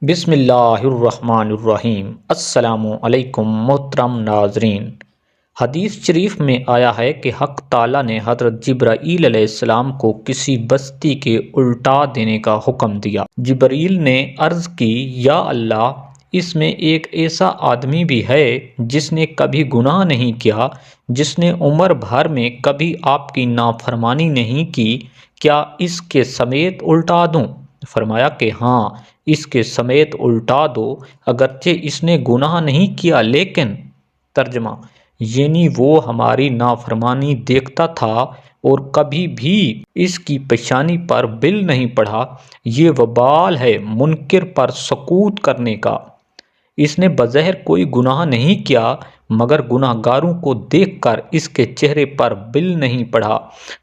بسم اللہ الرحمن الرحیم۔ السلام علیکم محترم ناظرین۔ حدیث شریف میں آیا ہے کہ حق تعالیٰ نے حضرت جبرائیل علیہ السلام کو کسی بستی کے الٹا دینے کا حکم دیا۔ جبرائیل نے عرض کی، یا اللہ، اس میں ایک ایسا آدمی بھی ہے جس نے کبھی گناہ نہیں کیا، جس نے عمر بھر میں کبھی آپ کی نافرمانی نہیں کی، کیا اس کے سمیت الٹا دوں؟ فرمایا کہ ہاں، اس کے سمیت الٹا دو، اگرچہ اس نے گناہ نہیں کیا لیکن۔ ترجمہ یعنی وہ ہماری نافرمانی دیکھتا تھا اور کبھی بھی اس کی پیشانی پر بل نہیں پڑا۔ یہ وبال ہے منکر پر سکوت کرنے کا۔ اس نے بظاہر کوئی گناہ نہیں کیا، مگر گناہ گاروں کو دیکھ کر اس کے چہرے پر بل نہیں پڑا۔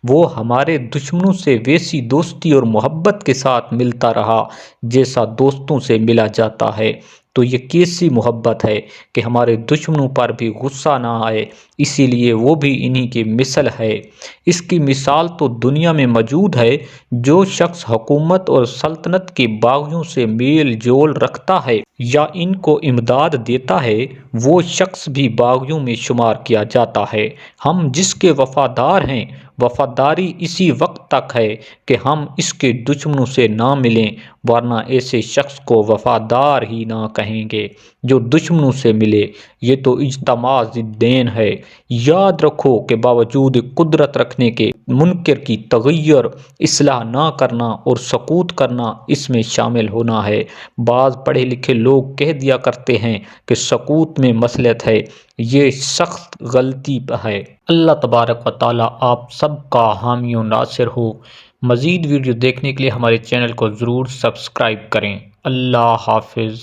وہ ہمارے دشمنوں سے ویسی دوستی اور محبت کے ساتھ ملتا رہا جیسا دوستوں سے ملا جاتا ہے۔ تو یہ کیسی محبت ہے کہ ہمارے دشمنوں پر بھی غصہ نہ آئے، اسی لیے وہ بھی انہی کی مثل ہے۔ اس کی مثال تو دنیا میں موجود ہے۔ جو شخص حکومت اور سلطنت کے باغیوں سے میل جول رکھتا ہے یا ان کو امداد دیتا ہے، وہ شخص بھی باغیوں میں شمار کیا جاتا ہے۔ ہم جس کے وفادار ہیں، وفاداری اسی وقت تک ہے کہ ہم اس کے دشمنوں سے نہ ملیں، ورنہ ایسے شخص کو وفادار ہی نہ کہیں گے جو دشمنوں سے ملے۔ یہ تو اجتماع ضدین ہے۔ یاد رکھو کہ باوجود قدرت رکھنے کے منکر کی تغیر، اصلاح نہ کرنا اور سکوت کرنا اس میں شامل ہونا ہے۔ بعض پڑھے لکھے لوگ کہہ دیا کرتے ہیں کہ سکوت میں مصلحت ہے، یہ سخت غلطی ہے۔ اللہ تبارک و تعالی آپ سب کا حامی و ناصر ہو۔ مزید ویڈیو دیکھنے کے لیے ہمارے چینل کو ضرور سبسکرائب کریں۔ اللہ حافظ۔